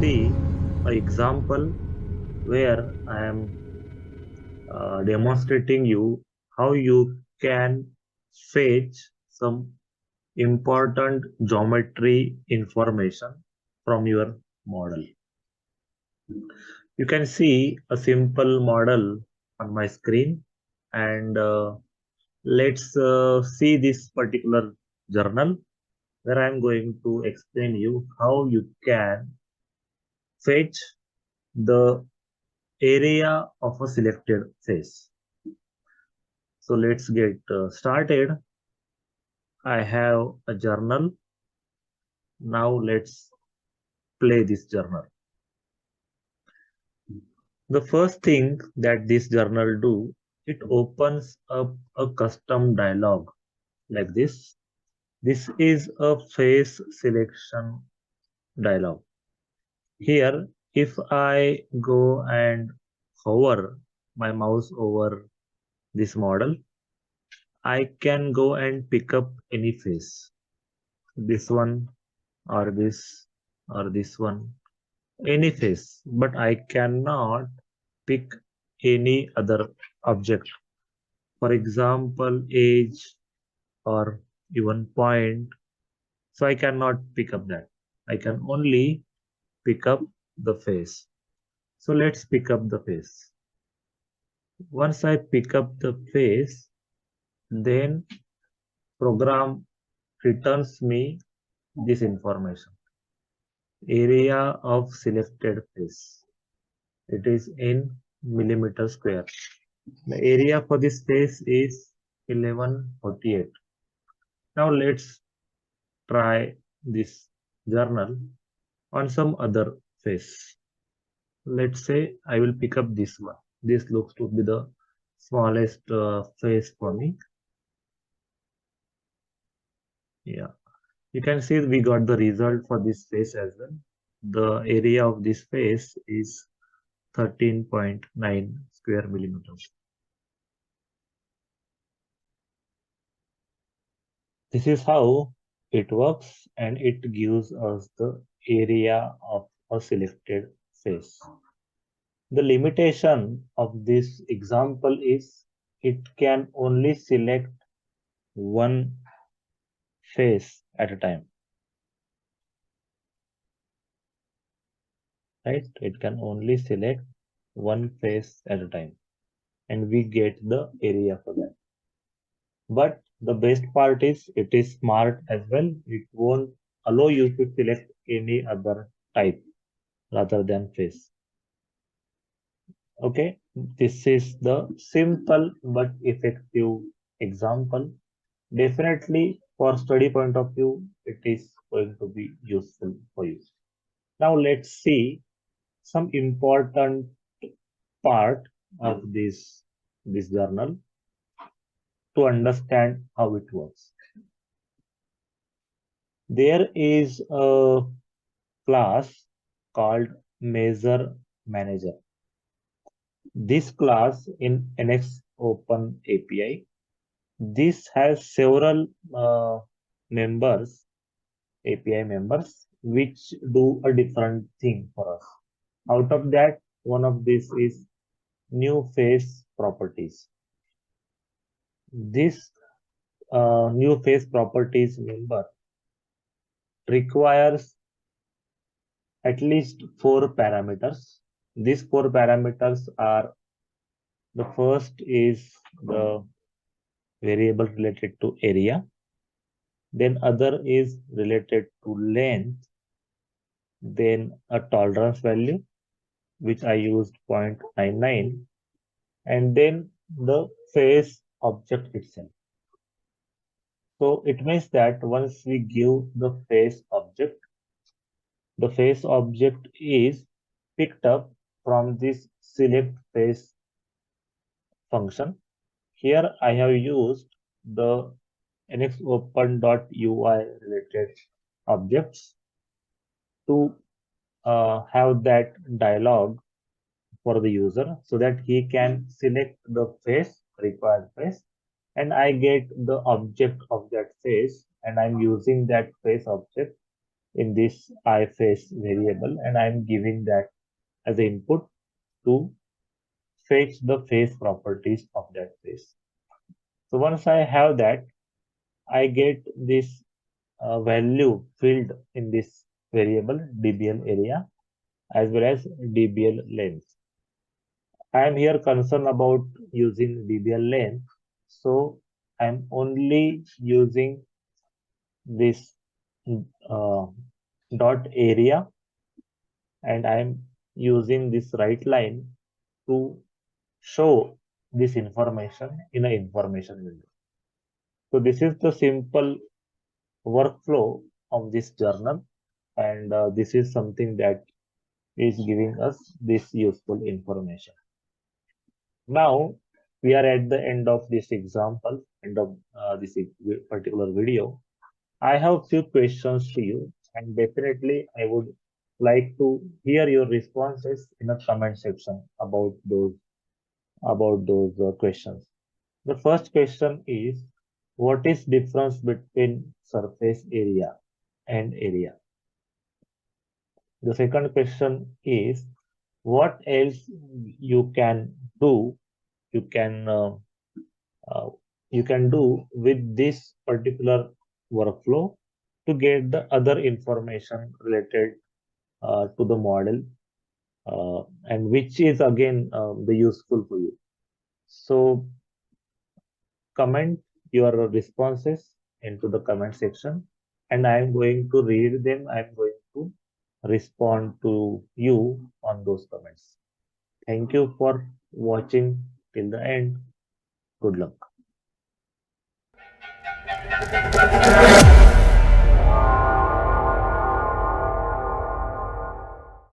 see an example where I am demonstrating you how you can fetch some important geometry information from your model. You can see a simple model on my screen, and let's see this particular journal where I'm going to explain you how you can fetch the area of a selected face. So let's get started. I have a journal. Now let's play this journal. The first thing that this journal do, it opens up a custom dialog like this. This is a face selection dialog. Here, if I go and hover my mouse over this model, I can go and pick up any face. This one or this one, any face, but I cannot pick any other object. For example, age or even point. So I cannot pick up that. I can only pick up the face. So let's pick up the face. Once I pick up the face, then program returns me this information. Area of selected face. It is in millimeter square. The area for this face is 1148. Now let's try this journal on some other face. Let's say I will pick up this one. This looks to be the smallest face for me. Yeah, you can see we got the result for this face as well. The area of this face is 13.9 square millimeters. This is how it works, and it gives us the area of a selected face. The limitation of this example is it can only select one face at a time, right? It can only select one face at a time, and we get the area for that. But the best part is it is smart as well. It won't allow you to select any other type rather than face. Okay, this is the simple but effective example. Definitely, for study point of view, it is going to be useful for you. Now let's see some important part of this journal to understand how it works. There is a class called measure manager. This class in NX Open API, this has several members, API members, which do a different thing for us. Out of that, one of these is new face properties. This new face properties member requires at least 4 parameters. These 4 parameters are, the first is the variable related to area, then other is related to length, then a tolerance value, which I used 0.99, and then the face object itself. So it means that once we give the face object is picked up from this select face function. Here I have used the nxopen.ui related objects to have that dialog for the user so that he can select the face, required face, and I get the object of that face, and I'm using that face object in this I face variable, and I'm giving that as an input to fetch the face properties of that face. So once I have that, I get this value filled in this variable dbl area as well as dbl length. I am here concerned about using dbl length, so I'm only using this uh, dot area, and I'm using this right line to show this information in an information window. So this is the simple workflow of this journal, and this is something that is giving us this useful information. Now we are at the end of this example, end of this particular video. I have few questions to you, and definitely I would like to hear your responses in the comment section about those questions. The first question is, what is difference between surface area and area? The second question is, what else you can do? You can uh, you can do with this particular workflow to get the other information related to the model, and which is again the useful for you. So comment your responses into the comment section, and I am going to read them. I am going to respond to you on those comments. Thank you for watching till the end. Good luck.